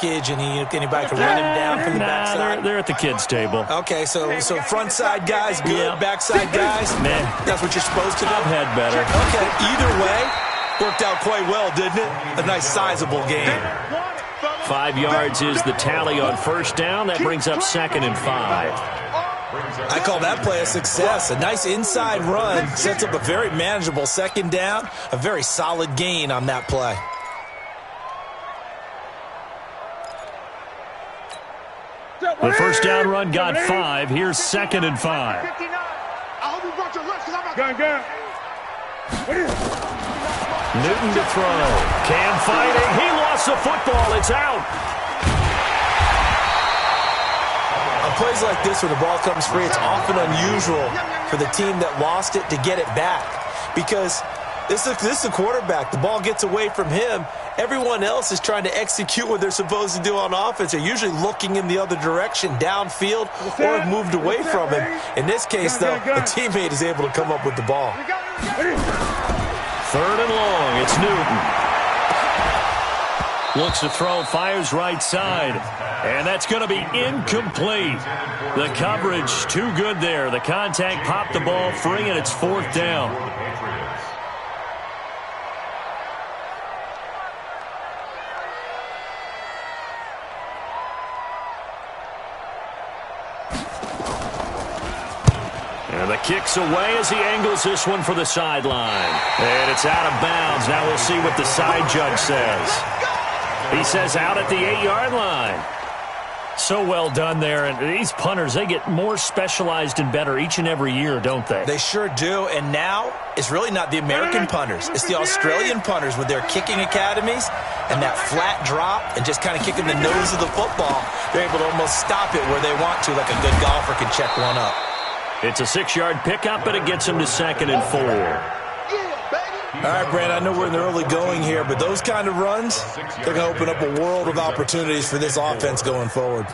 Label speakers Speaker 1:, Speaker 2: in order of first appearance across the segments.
Speaker 1: package and anybody can run him down from the backside?
Speaker 2: They're at the kids' table.
Speaker 1: Okay, so front side guys good, backside guys?
Speaker 2: Nah.
Speaker 1: That's what you're supposed to do?
Speaker 2: I've had better.
Speaker 1: Okay, either way, worked out quite well, didn't it? A nice sizable game.
Speaker 2: 5 yards is the tally on first down. That brings up 2nd and 5.
Speaker 1: I call that play a success. A nice inside run sets up a very manageable 2nd down. A very solid gain on that play.
Speaker 2: The first down run got 5. Here's 2nd and 5. Newton to throw. Cam fighting. He lost the football. It's out.
Speaker 1: On plays like this, when the ball comes free, it's often unusual for the team that lost it to get it back. Because this is the quarterback. The ball gets away from him. Everyone else is trying to execute what they're supposed to do on offense. They're usually looking in the other direction, downfield, or have moved away from him. In this case, though, a teammate is able to come up with the ball.
Speaker 2: 3rd and long. It's Newton. Looks to throw, fires right side. And that's going to be incomplete. The coverage too good there. The contact popped the ball free, and it's 4th down. And the kick's away as he angles this one for the sideline. And it's out of bounds. Now we'll see what the side judge says. He says out at the 8-yard line. So well done there. And these punters, they get more specialized and better each and every year, don't they?
Speaker 1: They sure do. And now it's really not the American punters. It's the Australian punters with their kicking academies and that flat drop and just kind of kicking the nose of the football. They're able to almost stop it where they want to, like a good golfer can check one up.
Speaker 2: It's a 6-yard pickup, but it gets him to 2nd and 4.
Speaker 1: All right, Brandon, I know we're in the early going here, but those kind of runs, they're going to open up a world of opportunities for this offense going forward.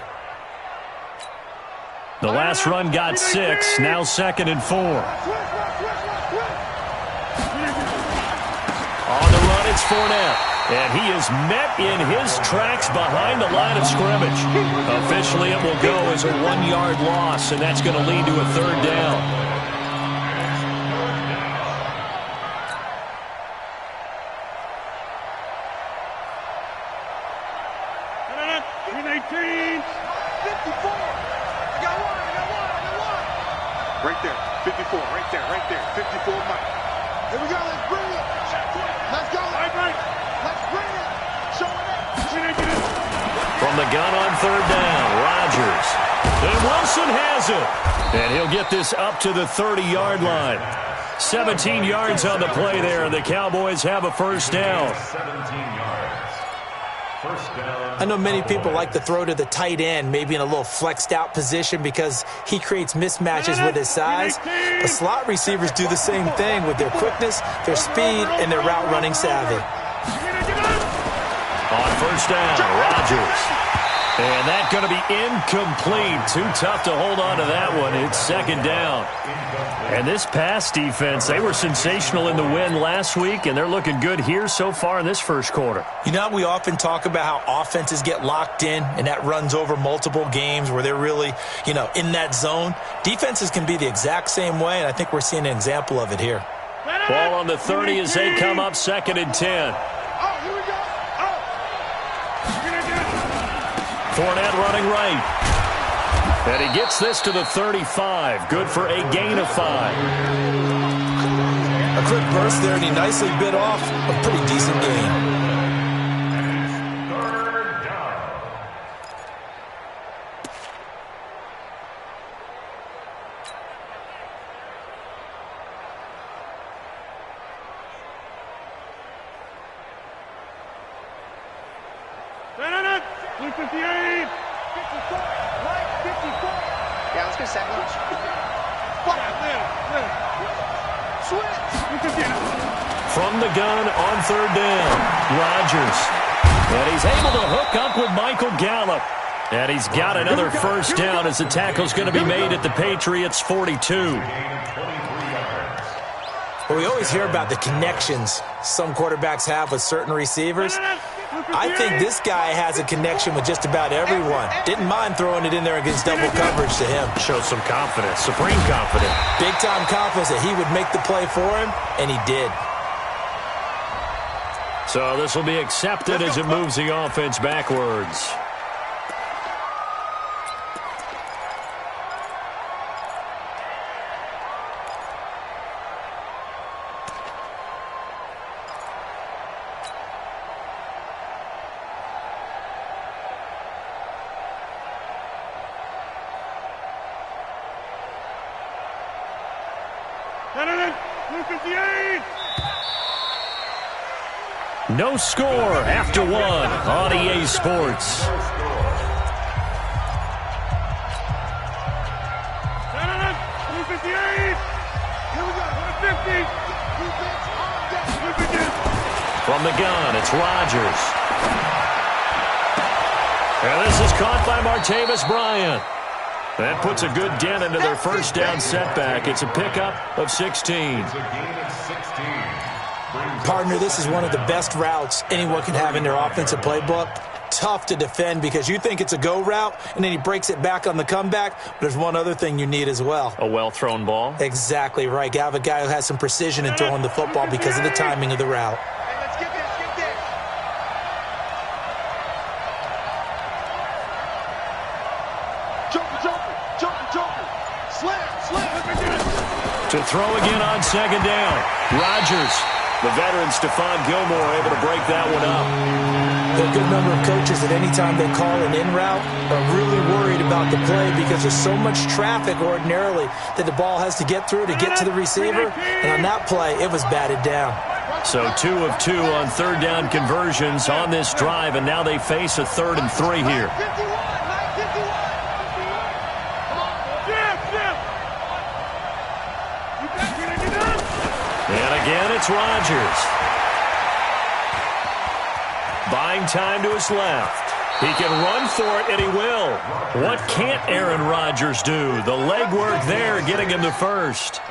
Speaker 2: The last run got 6, now 2nd and 4. On the run, it's Fournette. And he is met in his tracks behind the line of scrimmage. Officially, it will go as a 1-yard loss, and that's going to lead to a 3rd down.
Speaker 3: Right there, 54, right there, 54 Mike. Here we go, let's bring it. Let's go. Let's bring it. Show it.
Speaker 2: From the gun on 3rd down, Rodgers. And Wilson has it. And he'll get this up to the 30-yard line. 17 yards on the play there, and the Cowboys have a 1st down.
Speaker 4: 17 yards. 1st down.
Speaker 1: I know many people like to throw to the tight end, maybe in a little flexed out position because he creates mismatches with his size. But slot receivers do the same thing with their quickness, their speed, and their route running savvy.
Speaker 2: On 1st down, Rodgers. And that's going to be incomplete. Too tough to hold on to that one. It's 2nd down. And this pass defense, they were sensational in the win last week, and they're looking good here so far in this 1st quarter.
Speaker 1: You know, we often talk about how offenses get locked in, and that runs over multiple games where they're really, in that zone. Defenses can be the exact same way, and I think we're seeing an example of it here.
Speaker 2: Ball on the 30 as they come up 2nd and 10. Fournette running right. And he gets this to the 35. Good for a gain of 5.
Speaker 1: A quick burst there, and he nicely bit off a pretty decent gain.
Speaker 2: From the gun on 3rd down, Rodgers. And he's able to hook up with Michael Gallup. And he's got another 1st down as the tackle's going to be made at the Patriots' 42.
Speaker 1: Well, we always hear about the connections some quarterbacks have with certain receivers. I think this guy has a connection with just about everyone. Didn't mind throwing it in there against double coverage to him.
Speaker 2: Shows some confidence, supreme confidence.
Speaker 1: Big-time confidence that he would make the play for him, and he did.
Speaker 2: So this will be accepted as it moves the offense backwards. No score after one on EA Sports. From the gun, it's Rodgers. And this is caught by Martavis Bryant. That puts a good dent into their first down setback. It's a pickup of 16.
Speaker 1: Partner, this is one of the best routes anyone can have in their offensive playbook. Tough to defend because you think it's a go route, and then he breaks it back on the comeback. But there's one other thing you need as well.
Speaker 2: A well-thrown ball.
Speaker 1: Exactly right. You have a guy who has some precision in throwing the football because of the timing of the route.
Speaker 2: To throw again on second down. Rodgers, the veteran Stephon Gilmore, able to break that one up.
Speaker 1: There are a good number of coaches that any time they call an in route are really worried about the play because there's so much traffic ordinarily that the ball has to get through to get to the receiver. And on that play, it was batted down.
Speaker 2: So 2 of 2 on third down conversions on this drive, and now they face a 3rd and 3 here. And again, it's Rodgers. Buying time to his left. He can run for it, and he will. What can't Aaron Rodgers do? The legwork there getting him the first.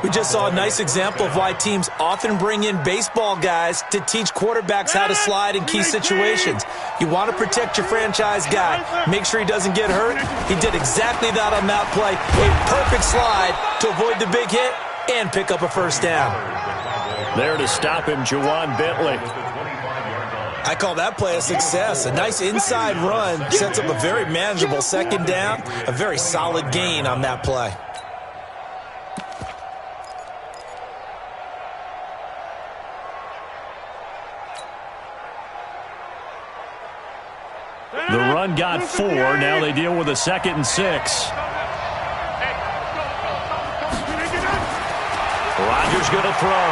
Speaker 1: We just saw a nice example of why teams often bring in baseball guys to teach quarterbacks how to slide in key situations. You want to protect your franchise guy. Make sure he doesn't get hurt. He did exactly that on that play. A perfect slide to avoid the big hit and pick up a first down.
Speaker 2: There to stop him, Juwan Bentley.
Speaker 1: I call that play a success. A nice inside run sets up a very manageable second down. A very solid gain on that play.
Speaker 2: The run got 4. Now they deal with a 2nd and 6. Rodgers going to throw.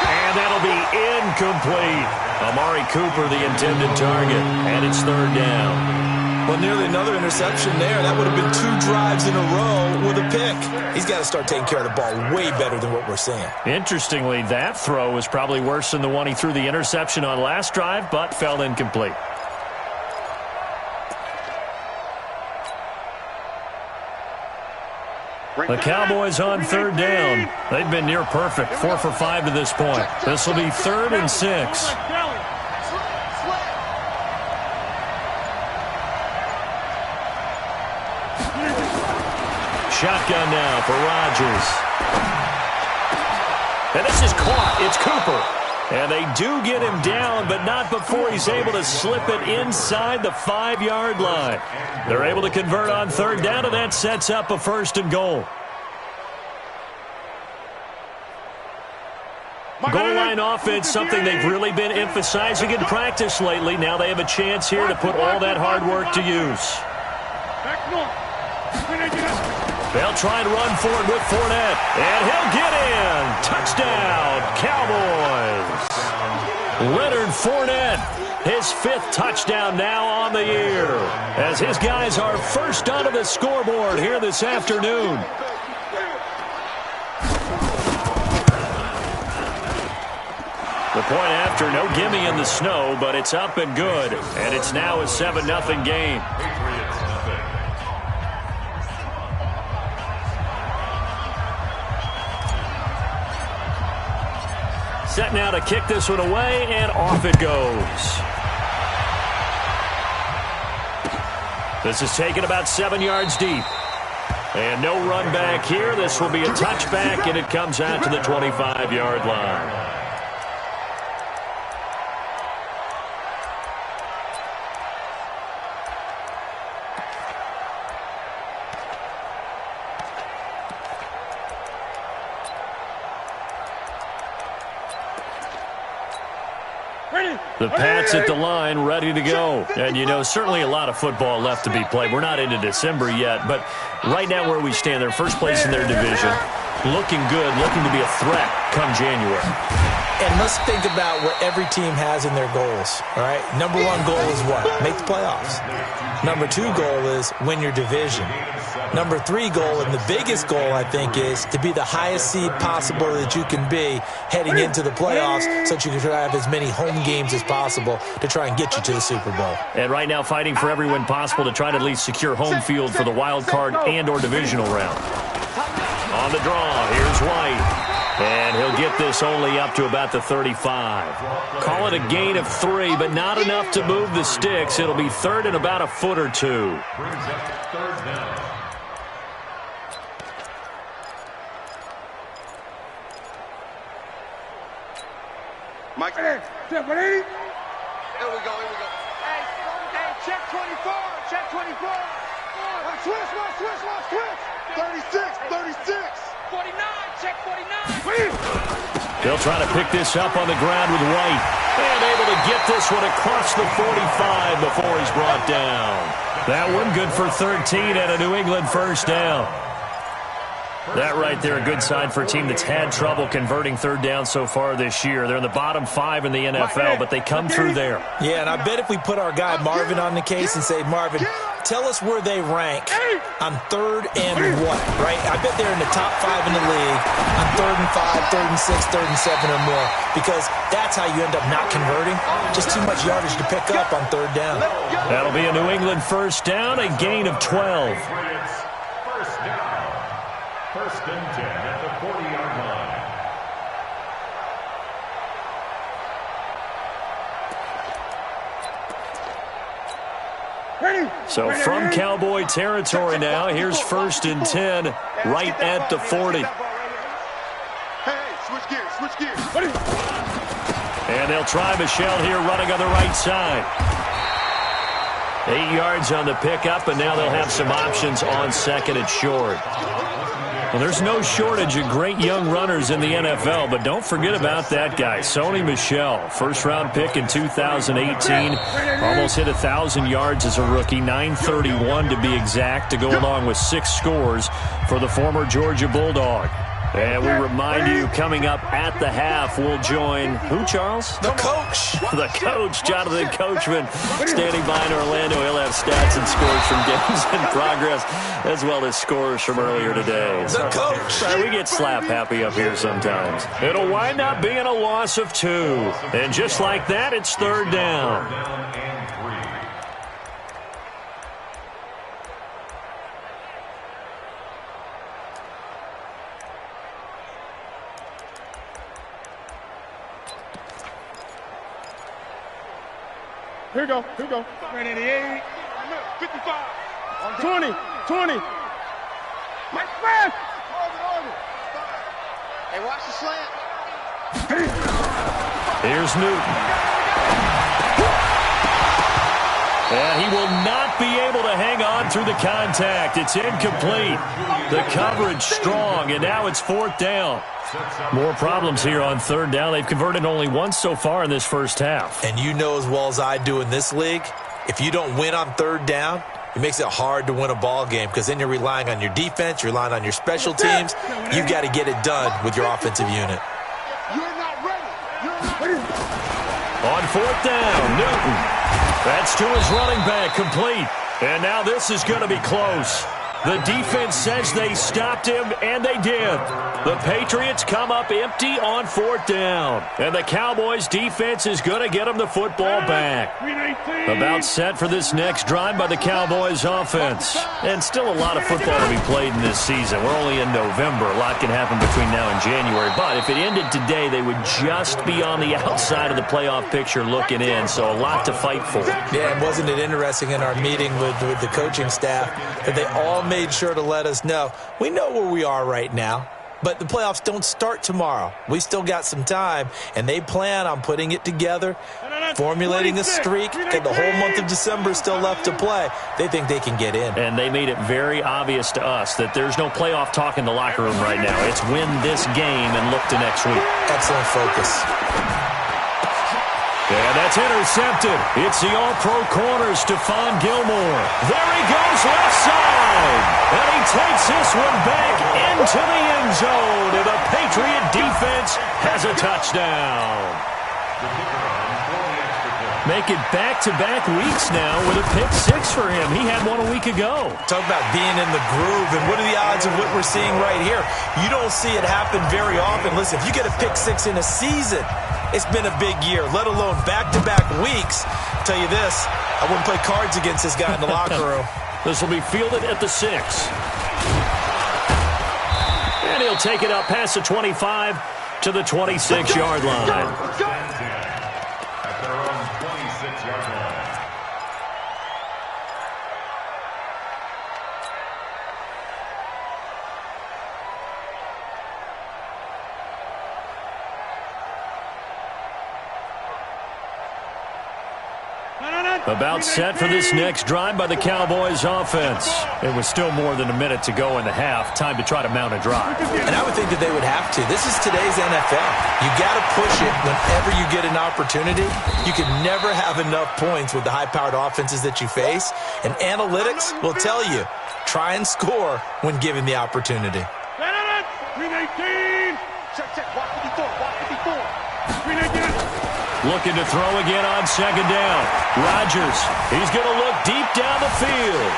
Speaker 2: And that'll be incomplete. Amari Cooper, the intended target. And it's 3rd down.
Speaker 1: Well, nearly another interception there. That would have been 2 drives in a row with a pick. He's got to start taking care of the ball way better than what we're seeing.
Speaker 2: Interestingly, that throw was probably worse than the one he threw the interception on last drive, but fell incomplete. The Cowboys on 3rd down. They've been near perfect, 4 for 5 to this point. This will be 3rd and 6. Shotgun now for Rodgers. And this is caught. It's Cooper. And they do get him down, but not before he's able to slip it inside the 5-yard line. They're able to convert on 3rd down, and that sets up a 1st and goal. Goal line offense, something they've really been emphasizing in practice lately. Now they have a chance here to put all that hard work to use. They'll try and run for it with Fournette. And he'll get in. Touchdown, Cowboys. Leonard Fournette, his 5th touchdown now on the year, as his guys are first onto the scoreboard here this afternoon. The point after, no gimme in the snow, but it's up and good. And it's now a 7-0 game. set now to kick this one away, and off it goes. This is taken about 7 yards deep. And no run back here. This will be a touchback, and it comes out to the 25-yard line. The Pats at the line, ready to go. And, you know, certainly a lot of football left to be played. We're not into December yet, but right now where we stand, they're first place in their division. Looking good, looking to be a threat come January.
Speaker 1: And let's think about what every team has in their goals, all right? Number one goal is what? Make the playoffs. Number two goal is win your division. Number three goal, and the biggest goal, I think, is to be the highest seed possible that you can be heading into the playoffs so that you can try to have as many home games as possible to try and get you to the Super Bowl.
Speaker 2: And right now fighting for every win possible to try to at least secure home field for the wild card and or divisional round. On the draw, here's White. And he'll get this only up to about the 35. Call it a gain of 3, but not enough to move the sticks. It'll be third and about a foot or two.
Speaker 4: Brings up third down.
Speaker 3: Mike. Hey, here we go, here we go. Hey, check 24, check 24. Switch. 36. 49, check 49.
Speaker 2: They'll try to pick this up on the ground with White. And able to get this one across the 45 before he's brought down. That one good for 13 and a New England first down. That right there, a good sign for a team that's had trouble converting third down so far this year. They're in the bottom 5 in the NFL, but they come through there.
Speaker 1: Yeah, and I bet if we put our guy Marvin on the case and say, Marvin, tell us where they rank on third and what, right? I bet they're in the top 5 in the league on third and 5, third and 6, third and 7 or more, because that's how you end up not converting. Just too much yardage to pick up on third down.
Speaker 2: That'll be a New England first down, a gain of 12.
Speaker 4: First down. First and 10 at the 40-yard line.
Speaker 2: So from Cowboy territory now, here's first and 10 right at the 40.
Speaker 3: Hey, switch gears.
Speaker 2: And they'll try Michelle here running on the right side. 8 yards on the pickup, and now they'll have some options on second and short. Well, there's no shortage of great young runners in the NFL, but don't forget about that guy, Sony Michel. First-round pick in 2018. Almost hit 1,000 yards as a rookie, 931 to be exact, to go along with 6 scores for the former Georgia Bulldog. And we remind you, coming up at the half, we'll join, who, Charles?
Speaker 1: The coach.
Speaker 2: The coach, Jonathan Coachman, standing by in Orlando. He'll have stats and scores from games in progress, as well as scores from earlier today.
Speaker 1: The coach.
Speaker 2: We get slap happy up here sometimes. It'll wind up being a loss of 2. And just like that, it's third down.
Speaker 4: Down and 3.
Speaker 3: Here we go. 88, 55, 20. Mike Smith. Hey, watch the slant.
Speaker 2: Here's Newton. And he will not be able to hang on through the contact. It's incomplete. The coverage strong, and now it's fourth down. More problems here on third down. They've converted only once so far in this first half.
Speaker 1: And you know as well as I do in this league, if you don't win on third down, it makes it hard to win a ball game because then you're relying on your defense, you're relying on your special teams. You've got to get it done with your offensive unit.
Speaker 3: You're not ready.
Speaker 2: On fourth down, Newton. That's to his running back, complete. And now this is going to be close. The defense says they stopped him, and they did. The Patriots come up empty on 4th down. And the Cowboys' defense is going to get them the football back. About set for this next drive by the Cowboys' offense. And still a lot of football to be played in this season. We're only in November. A lot can happen between now and January. But if it ended today, they would just be on the outside of the playoff picture looking in. So a lot to fight for.
Speaker 1: Yeah, and wasn't it interesting in our meeting with the coaching staff that they all made sure to let us know, we know where we are right now, but the playoffs don't start tomorrow. We still got some time, and they plan on putting it together, formulating a streak, and the whole month of December is still left to play. They think they can get in.
Speaker 2: And they made it very obvious to us that there's no playoff talk in the locker room right now. It's win this game and look to next week.
Speaker 1: Excellent focus.
Speaker 2: And that's intercepted. It's the all-pro corner, Stephon Gilmore. There he goes left side. And he takes this one back into the end zone. And the Patriot defense has a touchdown. Make it back-to-back weeks now with a pick six for him. He had one a week ago.
Speaker 1: Talk about being in the groove, and what are the odds of what we're seeing right here? You don't see it happen very often. Listen, if you get a pick six in a season, it's been a big year, let alone back-to-back weeks. I'll tell you this, I wouldn't play cards against this guy in the locker room.
Speaker 2: This will be fielded at the 6. And he'll take it up past the 25 to the 26-yard line. About set for this next drive by the Cowboys offense. It was still more than a minute to go in the half. Time to try to mount a drive.
Speaker 1: And I would think that they would have to. This is today's NFL. You got to push it whenever you get an opportunity. You can never have enough points with the high-powered offenses that you face. And analytics will tell you, try and score when given the opportunity.
Speaker 3: 319. Check. Walk 54. 319.
Speaker 2: Looking to throw again on second down. Rodgers, he's going to look deep down the field.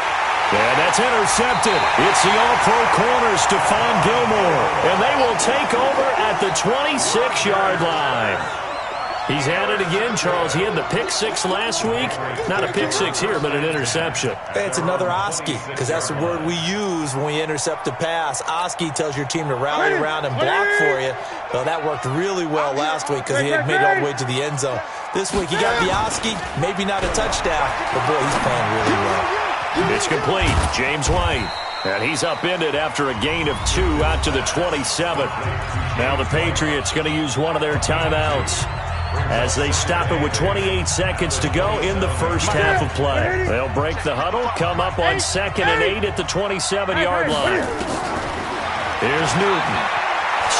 Speaker 2: And that's intercepted. It's the all-pro corner, Stephon Gilmore. And they will take over at the 26-yard line. He's had it again, Charles. He had the pick six last week. Not a pick six here, but an interception.
Speaker 1: Hey, it's another Oski, because that's the word we use when we intercept a pass. Oski tells your team to rally around and block for you. Well, that worked really well last week because he had made it all the way to the end zone. This week, he got the Oski, maybe not a touchdown, but boy, he's playing really well.
Speaker 2: It's complete. James White. And he's upended after a gain of 2 out to the 27. Now the Patriots going to use one of their timeouts as they stop it with 28 seconds to go in the first half of play. They'll break the huddle, come up on 2nd and 8 at the 27-yard line. Here's Newton,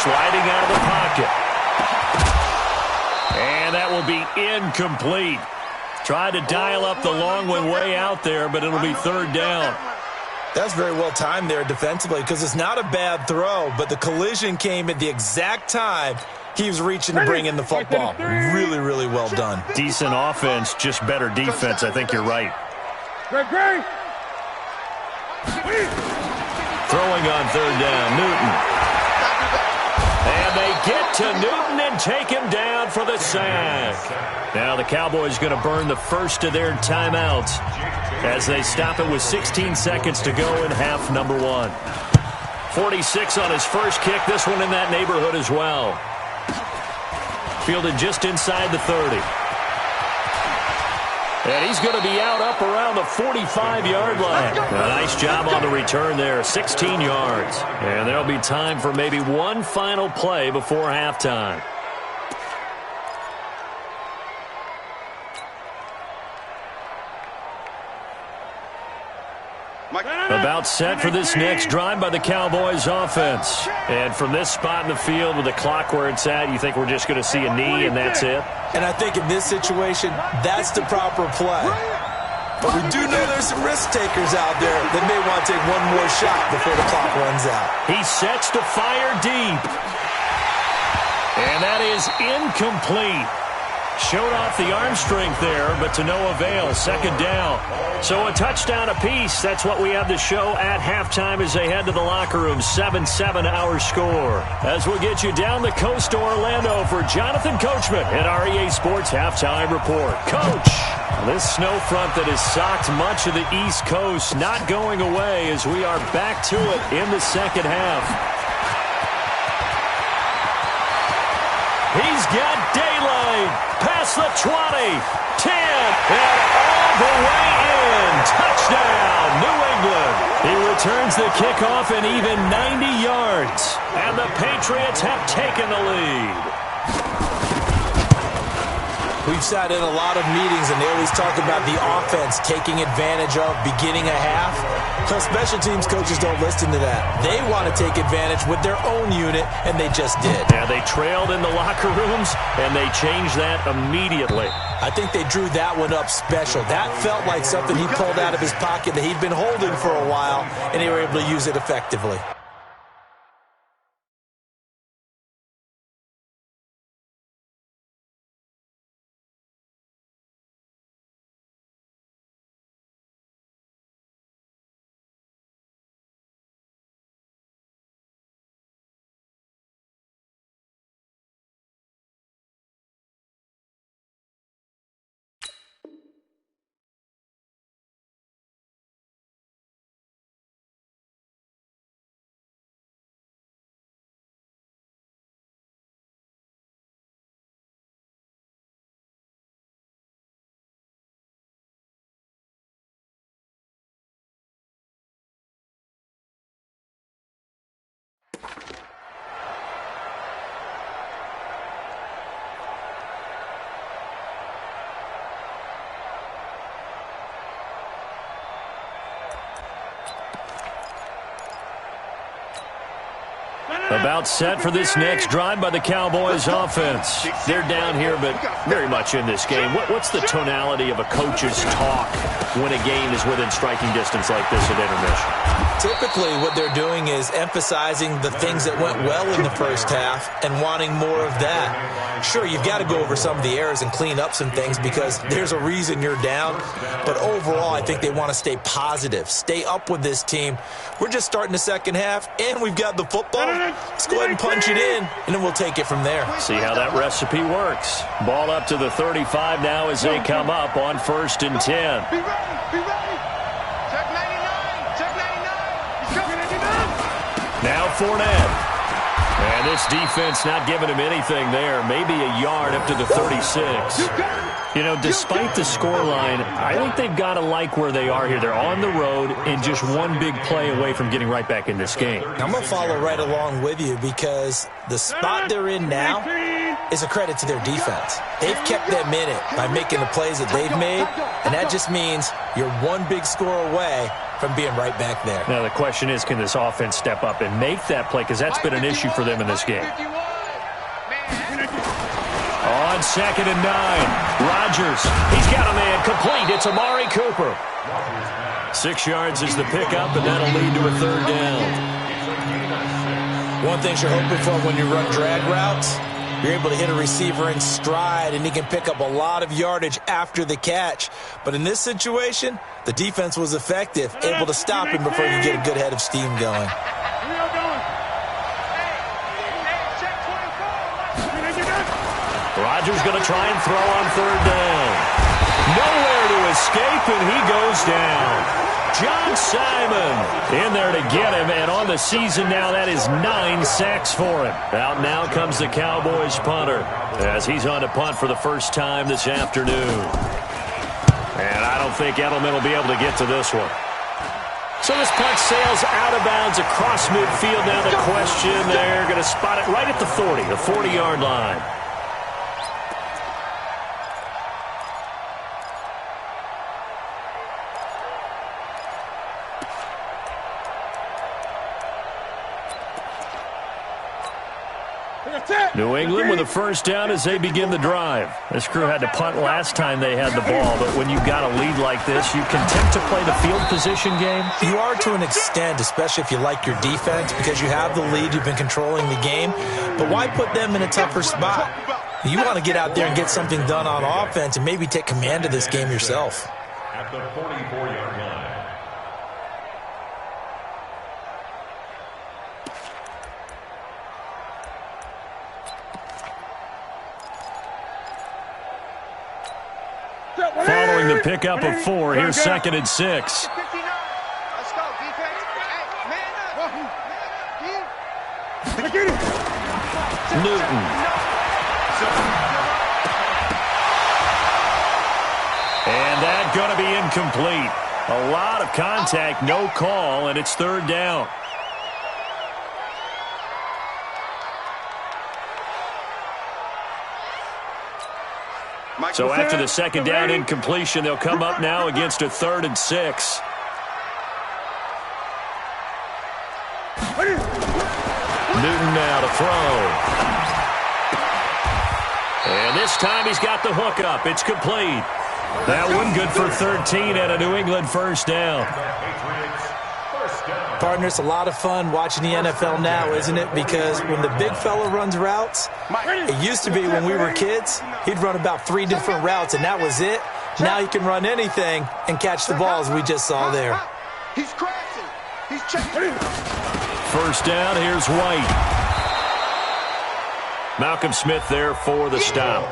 Speaker 2: sliding out of the pocket. And that will be incomplete. Tried to dial up the long one way out there, but it'll be 3rd down.
Speaker 1: That's very well timed there defensively because it's not a bad throw, but the collision came at the exact time he was reaching to bring in the football. Really, really well done.
Speaker 2: Decent offense, just better defense. I think you're right.
Speaker 3: Great.
Speaker 2: Throwing on 3rd down, Newton. And they get to Newton and take him down for the sack. Now the Cowboys going to burn the first of their timeouts as they stop it with 16 seconds to go in half number 1. 46 on his first kick. This one in that neighborhood as well. Fielded just inside the 30. And he's going to be out up around the 45-yard line. A nice job on the return there, 16 yards. And there'll be time for maybe one final play before halftime. About set for this next drive by the Cowboys offense. And from this spot in the field with the clock where it's at, you think we're just going to see a knee and that's it?
Speaker 1: And I think in this situation, that's the proper play. But we do know there's some risk takers out there that may want to take one more shot before the clock runs out.
Speaker 2: He sets to fire deep. And that is incomplete. Showed off the arm strength there, but to no avail. Second down. So a touchdown apiece. That's what we have to show at halftime as they head to the locker room. 7-7 our score. As we'll get you down the coast to Orlando for Jonathan Coachman at our EA Sports Halftime Report. Coach, this snow front that has socked much of the East Coast not going away as we are back to it in the second half. He's got daylight past the 20, 10, and all the way in. Touchdown, New England. He returns the kickoff in even 90 yards, and the Patriots have taken the lead.
Speaker 1: We've sat in a lot of meetings, and they always talk about the offense taking advantage of beginning a half. So special teams coaches don't listen to that. They want to take advantage with their own unit, and they just did.
Speaker 2: Yeah, they trailed in the locker rooms, and they changed that immediately.
Speaker 1: I think they drew that one up special. That felt like something he pulled out of his pocket that he'd been holding for a while, and they were able to use it effectively.
Speaker 2: About set for this next drive by the Cowboys offense. They're down here, but very much in this game. What's the tonality of a coach's talk when a game is within striking distance like this at intermission?
Speaker 1: Typically, what they're doing is emphasizing the things that went well in the first half and wanting more of that. Sure, you've got to go over some of the errors and clean up some things because there's a reason you're down. But overall, I think they want to stay positive, stay up with this team. We're just starting the second half, and we've got the football. Let's go ahead and punch it in, and then we'll take it from there.
Speaker 2: See how that recipe works. Ball up to the 35 now as they come up on 1st and 10.
Speaker 3: Be ready, be ready. Check 99, check 99. He's coming, 99.
Speaker 2: Now Fournette. And this defense not giving him anything there. Maybe a yard up to the 36. You know, despite the scoreline, I think they've got to like where they are here. They're on the road and just one big play away from getting right back in this game.
Speaker 1: I'm going to follow right along with you because the spot they're in now is a credit to their defense. They've kept them in it by making the plays that they've made, and that just means you're one big score away from being right back there.
Speaker 2: Now the question is, can this offense step up and make that play? Because that's been an issue for them in this game. On 2nd and 9, Rodgers. He's got a man complete. It's Amari Cooper. 6 yards is the pickup, and that'll lead to a 3rd down.
Speaker 1: One thing you're hoping for when you run drag routes, you're able to hit a receiver in stride, and he can pick up a lot of yardage after the catch. But in this situation, the defense was effective, able to stop him before you get a good head of steam going.
Speaker 2: Rodgers going to try and throw on 3rd down. Nowhere to escape, and he goes down. John Simon in there to get him, and on the season now, that is 9 sacks for him. Out now comes the Cowboys punter as he's on to punt for the first time this afternoon. And I don't think Edelman will be able to get to this one. So this punt sails out of bounds across midfield. Now the question, they're going to spot it right at the 40, the 40-yard line. New England with a 1st down as they begin the drive. This crew had to punt last time they had the ball, but when you've got a lead like this, you can tempt to play the field position game.
Speaker 1: You are to an extent, especially if you like your defense, because you have the lead, you've been controlling the game. But why put them in a tougher spot? You want to get out there and get something done on offense and maybe take command of this game yourself.
Speaker 4: At the 44-yard line.
Speaker 2: Following the pickup of 4, here's 2nd and 6.
Speaker 3: Let's go, defense. Hey, man up.
Speaker 2: Newton. And that's going to be incomplete. A lot of contact, no call, and it's 3rd down. So after the 2nd down incompletion, they'll come up now against a 3rd and 6. Newton now to throw. And this time he's got the hook up. It's complete. That one good for 13 and a New England 1st down.
Speaker 1: Partner, it's a lot of fun watching the NFL now, isn't it? Because when the big fella runs routes, it used to be when we were kids, he'd run about 3 different routes, and that was it. Now he can run anything and catch the balls we just saw there.
Speaker 3: He's crashing. He's checking.
Speaker 2: 1st down, here's White. Malcolm Smith there for the stop.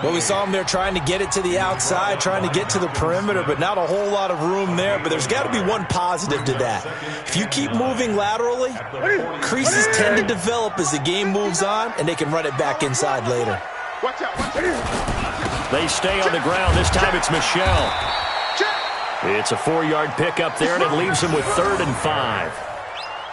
Speaker 1: Well, we saw him there trying to get it to the outside, trying to get to the perimeter, but not a whole lot of room there. But there's got to be one positive to that. If you keep moving laterally, creases tend to develop as the game moves on, and they can run it back inside later.
Speaker 3: Watch out, watch out.
Speaker 2: They stay on the ground. This time it's Michelle. It's a 4-yard pickup there, and it leaves them with 3rd and 5.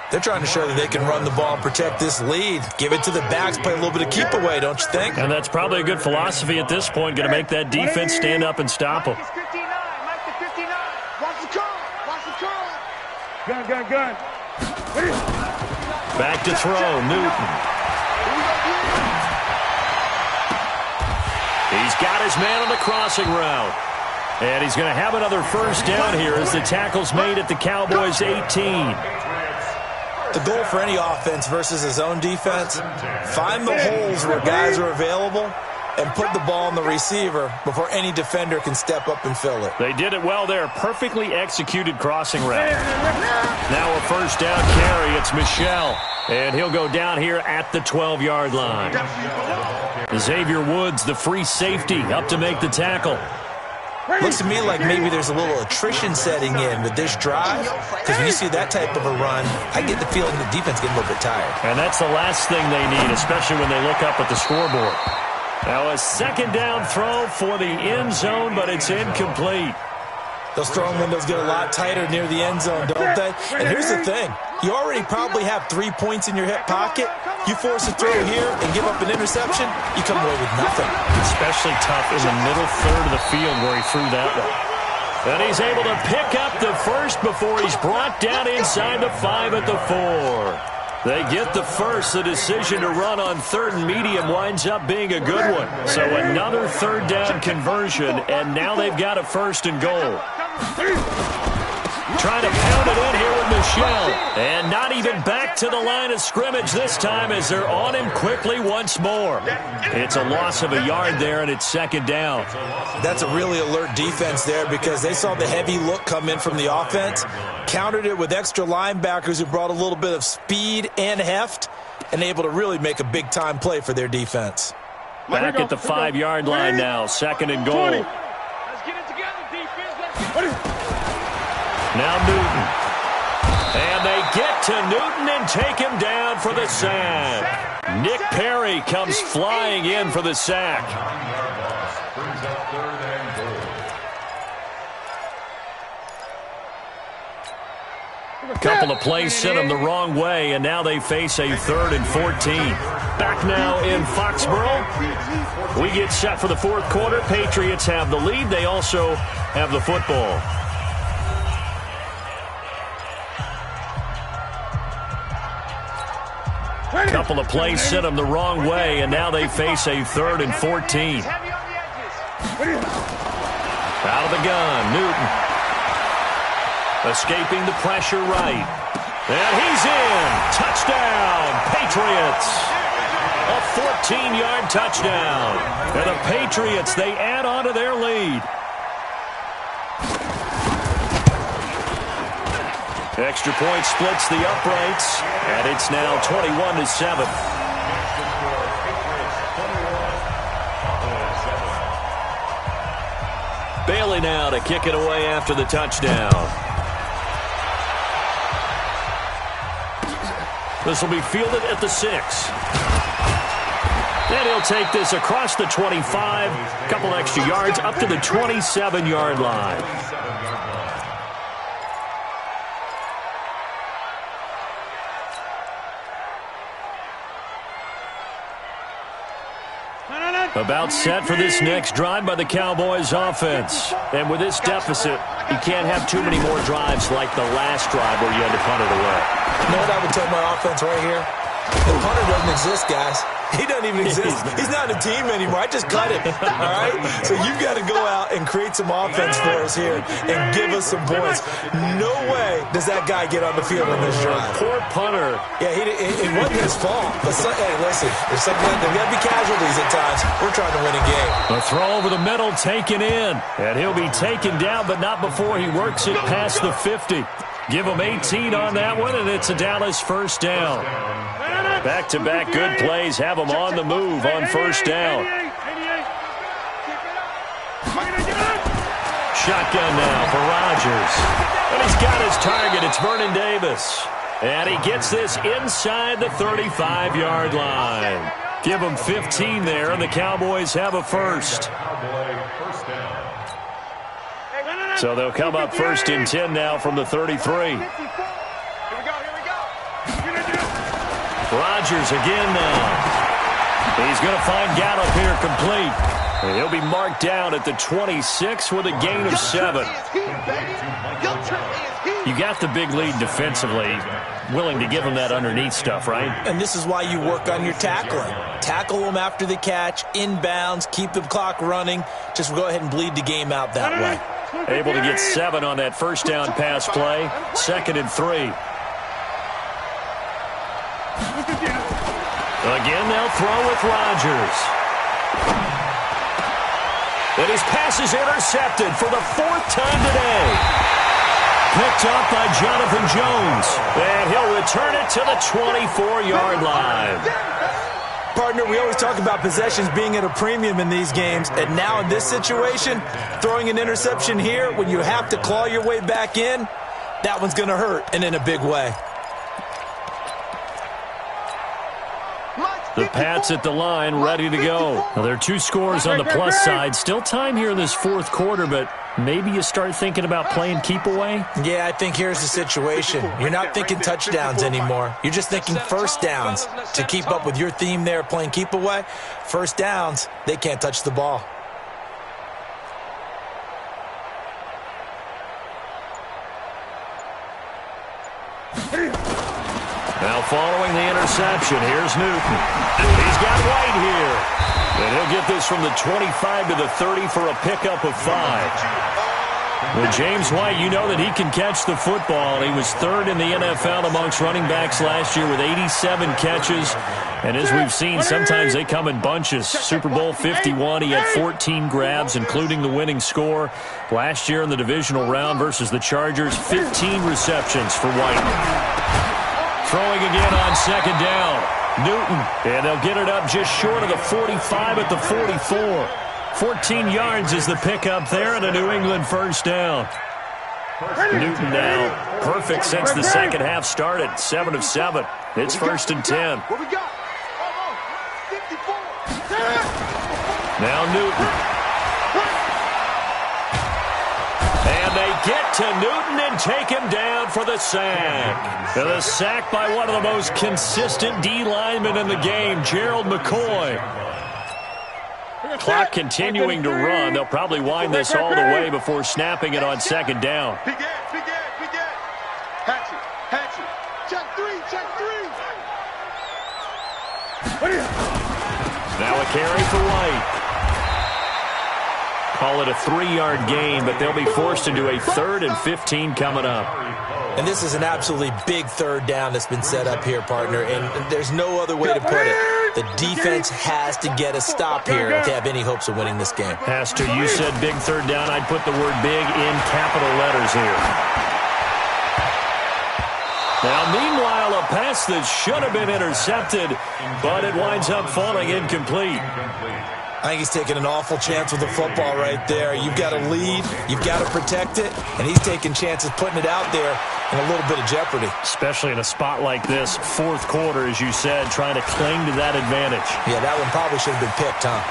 Speaker 1: They're trying to show that they can run the ball and protect this lead. Give it to the backs, play a little bit of keep away, don't you think?
Speaker 2: And that's probably a good philosophy at this point, going to make that defense stand up and stop them.
Speaker 3: Mike 59, Mike the 59. Watch the curl, watch the curl. Gun.
Speaker 2: Back to throw, Newton. He's got his man on the crossing route. And he's going to have another 1st down here as the tackle's made at the Cowboys' 18.
Speaker 1: The goal for any offense versus his own defense, find the holes where guys are available and put the ball on the receiver before any defender can step up and fill it.
Speaker 2: They did it well there. Perfectly executed crossing route. Now a 1st down carry. It's Michelle. And he'll go down here at the 12-yard line. Xavier Woods, the free safety, up to make the tackle.
Speaker 1: Looks to me like maybe there's a little attrition setting in with this drive, because when you see that type of a run, I get the feeling the defense getting a little bit tired.
Speaker 2: And that's the last thing they need, especially when they look up at the scoreboard. Now a 2nd down throw for the end zone, but it's incomplete.
Speaker 1: Those throwing windows get a lot tighter near the end zone, don't they? And here's the thing. You already probably have 3 points in your hip pocket. You force a throw here and give up an interception, you come away with nothing.
Speaker 2: Especially tough in the middle 3rd of the field where he threw that one. And he's able to pick up the 1st before he's brought down inside the 5 at the 4. They get the 1st. The decision to run on 3rd and medium winds up being a good one. So another 3rd down conversion, and now they've got a 1st and goal. Trying to pound it in here with Michelle. And not even back to the line of scrimmage this time as they're on him quickly once more. It's a loss of a yard there, and it's 2nd down.
Speaker 1: That's a really alert defense there because they saw the heavy look come in from the offense, countered it with extra linebackers who brought a little bit of speed and heft, and able to really make a big-time play for their defense.
Speaker 2: Back at the 5-yard line now, 2nd and goal.
Speaker 3: Let's get it together, defense.
Speaker 2: Now Newton. And they get to Newton and take him down for the sack. Nick Perry comes flying in for the sack. A couple of plays sent them the wrong way, and now they face a 3rd and 14. Back now in Foxborough. We get set for the 4th quarter. Patriots have the lead. They also have the football. A couple of plays sent them the wrong way, and now they face a 3rd and 14. Out of the gun, Newton. Escaping the pressure right. And he's in. Touchdown, Patriots. A 14-yard touchdown. And the Patriots, they add on to their lead. Extra point splits the uprights, and it's now 21-7. Bailey now to kick it away after the touchdown. This will be fielded at the 6. And he'll take this across the 25, a couple extra yards up to the 27-yard line. About set for this next drive by the Cowboys offense. And with this deficit, you can't have too many more drives like the last drive where you had to punt it away.
Speaker 1: You know what I would tell my offense right here? The punter doesn't exist, guys. He doesn't even exist. He's not a team anymore. I just cut him, all right? So you've got to go out and create some offense for us here and give us some points. No way does that guy get on the field on this drive.
Speaker 2: Poor punter.
Speaker 1: Yeah, it wasn't his fault. But hey, listen, there's got to be casualties at times. We're trying to win a game.
Speaker 2: A throw over the middle taken in. And he'll be taken down, but not before he works it past the 50. Give him 18 on that one, and it's a Dallas first down. Back-to-back good plays have him on the move on first down. Shotgun now for Rodgers. And he's got his target. It's Vernon Davis. And he gets this inside the 35-yard line. Give him 15 there, and the Cowboys have a first. So they'll come up first and 10 now from the 33. Rodgers again now. He's going to find Gallup here complete. And he'll be marked down at the 26 with a gain of 7. You got the big lead defensively. Willing to give him that underneath stuff, right?
Speaker 1: And this is why you work on your tackling. Tackle them after the catch, inbounds, keep the clock running. Just go ahead and bleed the game out that way.
Speaker 2: Able to get 7 on that first down pass play. 2nd and 3. Again, they'll throw with Rodgers. And his pass is intercepted for the 4th time today. Picked up by Jonathan Jones. And he'll return it to the 24-yard line.
Speaker 1: Partner, we always talk about possessions being at a premium in these games. And now in this situation, throwing an interception here when you have to claw your way back in, that one's going to hurt, and in a big way.
Speaker 2: The Pats at the line, ready to go. Now, there are 2 scores on the plus side. Still time here in this 4th quarter, but maybe you start thinking about playing keep away?
Speaker 1: Yeah, I think here's the situation. You're not thinking touchdowns anymore. You're just thinking first downs. To keep up with your theme there, playing keep away, first downs, they can't touch the ball.
Speaker 2: Now following the interception, here's Newton. He's got White here. And he'll get this from the 25 to the 30 for a pickup of 5. With James White, you know that he can catch the football. He was 3rd in the NFL amongst running backs last year with 87 catches. And as we've seen, sometimes they come in bunches. Super Bowl 51, he had 14 grabs, including the winning score. Last year in the divisional round versus the Chargers, 15 receptions for White. Throwing again on 2nd down. Newton, and they'll get it up just short of the 45 at the 44. 14 yards is the pickup there and a New England first down. Newton now perfect since the second half started. 7 of 7. It's 1st and 10.
Speaker 3: What we got? 54.
Speaker 2: Now Newton. And they get to Newton and take him down for the sack. And the sack by one of the most consistent D linemen in the game, Gerald McCoy. Clock continuing to run. They'll probably wind this all the way before snapping it on 2nd down.
Speaker 3: Big Ed. Hatchet. Check 3.
Speaker 2: Now a carry for White. Call it a 3-yard gain, but they'll be forced into a 3rd and 15 coming up.
Speaker 1: And this is an absolutely big 3rd down that's been set up here, partner, and there's no other way to put it. The defense has to get a stop here if they have any hopes of winning this game.
Speaker 2: Pastor, you said big third down. I'd put the word big in capital letters here. Now, meanwhile, a pass that should have been intercepted, but it winds up falling incomplete.
Speaker 1: I think he's taking an awful chance with the football right there. You've got to lead, you've got to protect it, and he's taking chances putting it out there in a little bit of jeopardy.
Speaker 2: Especially in a spot like this, fourth quarter, as you said, trying to cling to that advantage.
Speaker 1: Yeah, that one probably should have been picked, huh?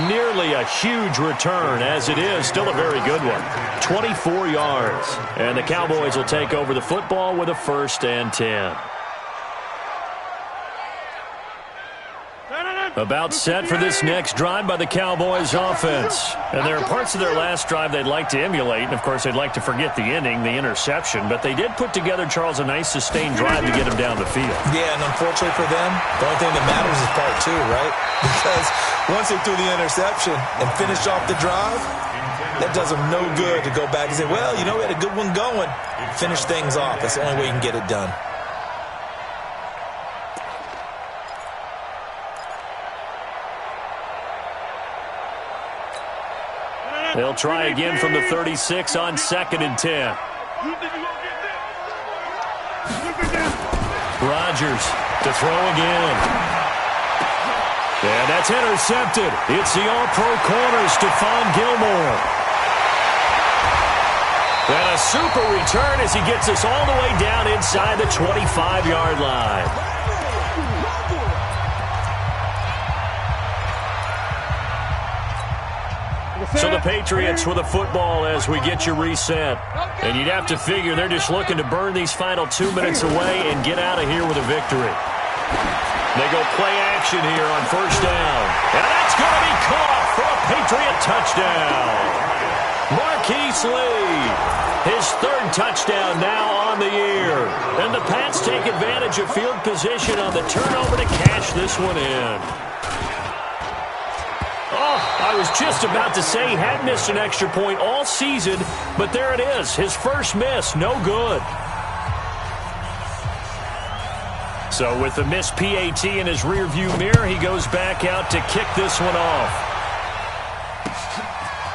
Speaker 2: Nearly a huge return, as it is. Still a very good one. 24 yards. And the Cowboys will take over the football with a 1st and 10. About set for this next drive by the Cowboys offense. And there are parts of their last drive they'd like to emulate. And, of course, they'd like to forget the ending, the interception. But they did put together, Charles, a nice sustained drive to get him down the field.
Speaker 1: Yeah, and unfortunately for them, the only thing that matters is part 2, right? Because once they threw the interception and finished off the drive, that does them no good to go back and say, well, you know, we had a good one going. Finish things off. That's the only way you can get it done.
Speaker 2: They'll try again from the 36 on 2nd and 10. Rodgers to throw again. And that's intercepted. It's the all-pro corner, Stephon Gilmore. And a super return as he gets us all the way down inside the 25-yard line. So the Patriots with the football as we get you reset. And you'd have to figure they're just looking to burn these final 2 minutes away and get out of here with a victory. They go play action here on 1st down. And that's going to be caught for a Patriot touchdown. Marquise Lee, his 3rd touchdown now on the year. And the Pats take advantage of field position on the turnover to cash this one in. I was just about to say he had missed an extra point all season, but there it is. His first miss, no good. So with the missed PAT in his rearview mirror, he goes back out to kick this one off.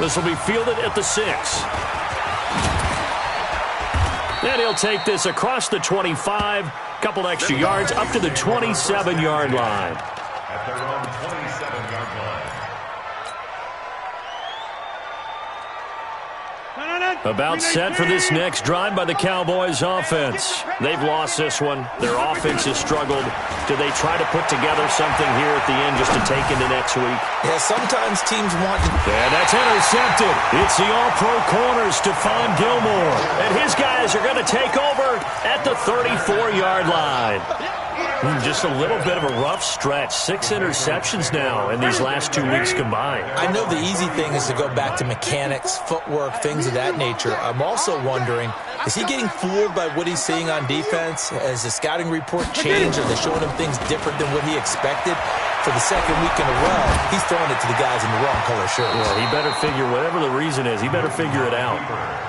Speaker 2: This will be fielded at the 6. Then he'll take this across the 25, couple extra yards up to the 27-yard line.
Speaker 4: At their own 27-yard line.
Speaker 2: About set for this next drive by the Cowboys offense. They've lost this one. Their offense has struggled. Do they try to put together something here at the end just to take into next week?
Speaker 1: Yeah, sometimes teams want to.
Speaker 2: And that's intercepted. It's the all-pro corner, Stephon Gilmore. And his guys are going to take over at the 34-yard line. Just a little bit of a rough stretch. 6 interceptions now in these last 2 weeks combined.
Speaker 1: I know the easy thing is to go back to mechanics, footwork, things of that nature. I'm also wondering, is he getting fooled by what he's seeing on defense? Has the scouting report changed? Are they showing him things different than what he expected? For the 2nd week in a row, he's throwing it to the guys in the wrong color shirts.
Speaker 2: Yeah, he better figure, whatever the reason is, he better figure it out.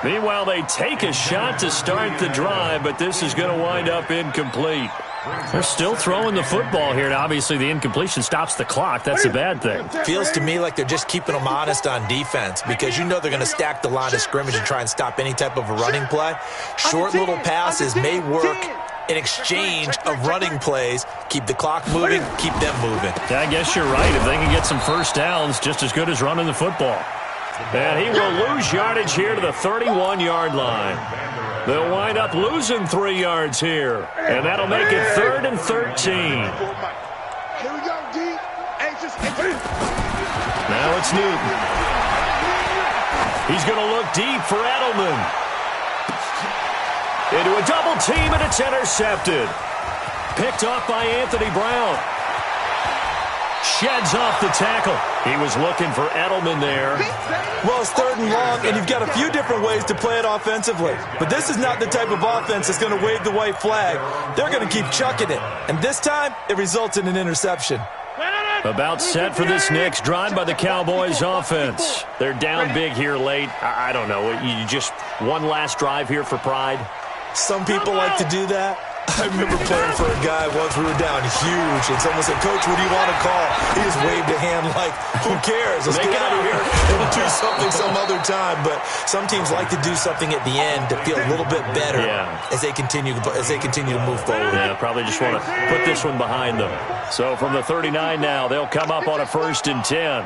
Speaker 2: Meanwhile, they take a shot to start the drive, but this is going to wind up incomplete. They're still throwing the football here, and obviously the incompletion stops the clock. That's a bad thing.
Speaker 1: Feels to me like they're just keeping them honest on defense because you know they're going to stack the line of scrimmage and try and stop any type of a running play. Short little passes may work in exchange of running plays. Keep the clock moving, keep them moving.
Speaker 2: I guess you're right. If they can get some first downs, just as good as running the football. And he will lose yardage here to the 31-yard line. They'll wind up losing 3 yards here. And that'll make it 3rd and 13.
Speaker 3: Here we go, D. Anxious.
Speaker 2: Now it's Newton. He's going to look deep for Edelman. Into a double team, and it's intercepted. Picked off by Anthony Brown. Sheds off the tackle. He was looking for Edelman there.
Speaker 1: Well, it's 3rd and long, and you've got a few different ways to play it offensively. But this is not the type of offense that's going to wave the white flag. They're going to keep chucking it. And this time, it results in an interception.
Speaker 2: About set for this next drive by the Cowboys offense. They're down big here late. I don't know. You just one last drive here for pride?
Speaker 1: Some people like to do that. I remember playing for a guy once. We were down huge, and someone said, "Coach, what do you want to call?" He just waved a hand like, "Who cares? Let's get out of here and we'll do something some other time." But some teams like to do something at the end to feel a little bit better as they continue to move forward.
Speaker 2: Yeah, probably just want to put this one behind them. So from the 39 now, they'll come up on a 1st and 10.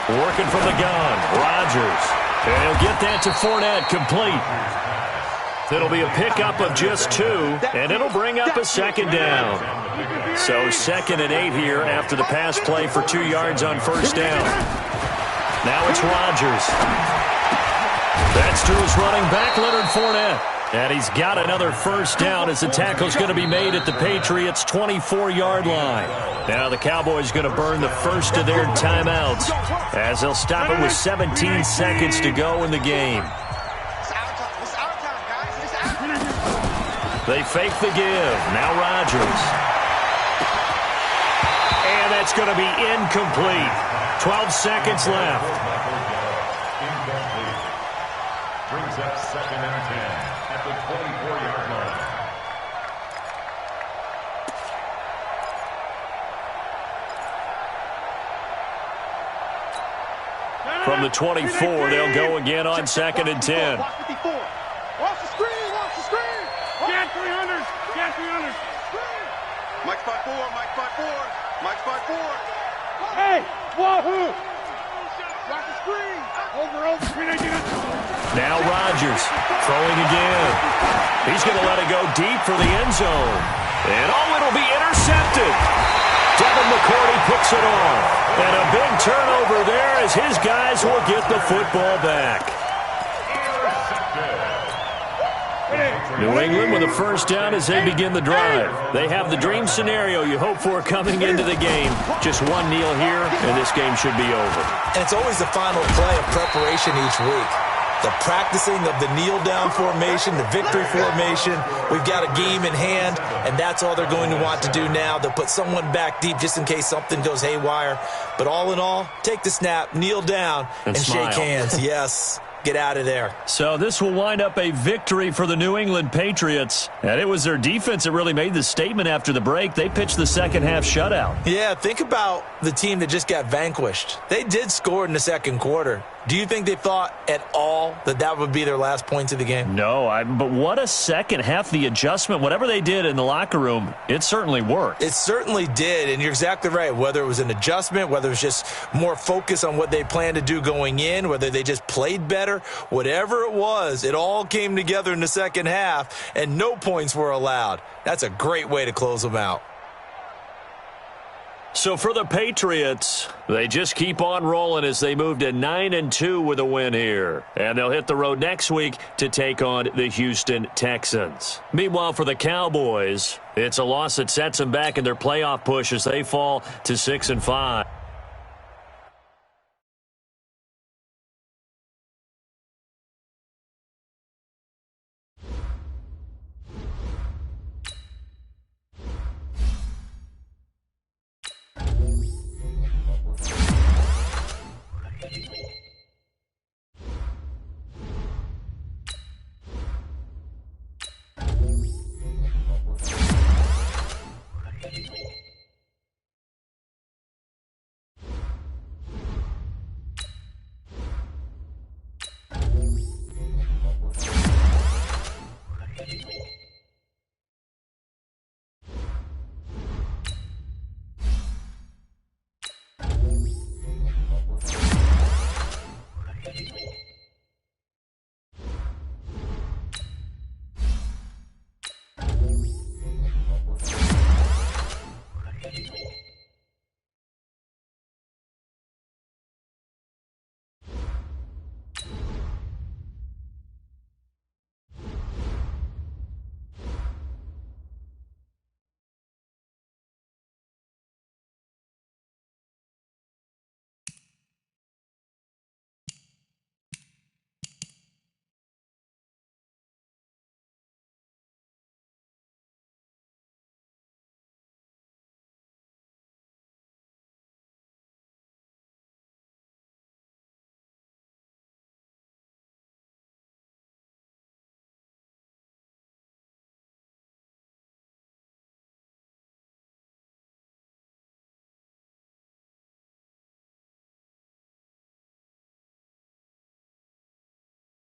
Speaker 2: Working from the gun, Rodgers. And he'll get that to Fournette, complete. It'll be a pickup of just 2, and it'll bring up a 2nd down. So 2nd and 8 here after the pass play for 2 yards on 1st down. Now it's Rodgers. That's to his running back, Leonard Fournette. And he's got another 1st down as the tackle's going to be made at the Patriots' 24-yard line. Now the Cowboys going to burn the first of their timeouts as they'll stop it with 17 seconds to go in the game. They fake the give. Now Rodgers. And that's going to be incomplete. 12 seconds left.
Speaker 4: Incomplete. Brings up 2nd and 10 at the 24-yard line.
Speaker 2: From the 24, they'll go again on 2nd and 10.
Speaker 3: Watch the screen, watch the screen. Get 300, get 300. Mike 5-4, Mike 5-4, Mike 5-4. Hey, wahoo! Watch the screen. Over.
Speaker 2: Now Rodgers throwing again. He's going to let it go deep for the end zone. And it'll be intercepted. Devin McCourty picks it off. And a big turnover there as his guys will get the football back. New England with a 1st down as they begin the drive. They have the dream scenario you hope for coming into the game. Just one kneel here, and this game should be over.
Speaker 1: And it's always the final play of preparation each week. The practicing of the kneel-down formation, the victory formation. We've got a game in hand, and that's all they're going to want to do now. They'll put someone back deep just in case something goes haywire. But all in all, take the snap, kneel down, and shake hands. Yes. Get out of there.
Speaker 2: So this will wind up a victory for the New England Patriots. And it was their defense that really made the statement after the break. They pitched the second half shutout.
Speaker 1: Yeah, think about the team that just got vanquished. They did score in the second quarter. Do you think they thought at all that that would be their last points of the game?
Speaker 2: No, but what a second half. The adjustment, whatever they did in the locker room, it certainly worked.
Speaker 1: It certainly did, and you're exactly right. Whether it was an adjustment, whether it was just more focus on what they planned to do going in, whether they just played better, whatever it was, it all came together in the second half, and no points were allowed. That's a great way to close them out.
Speaker 2: So for the Patriots, they just keep on rolling as they move to 9-2 with a win here. And they'll hit the road next week to take on the Houston Texans. Meanwhile, for the Cowboys, it's a loss that sets them back in their playoff push as they fall to 6-5.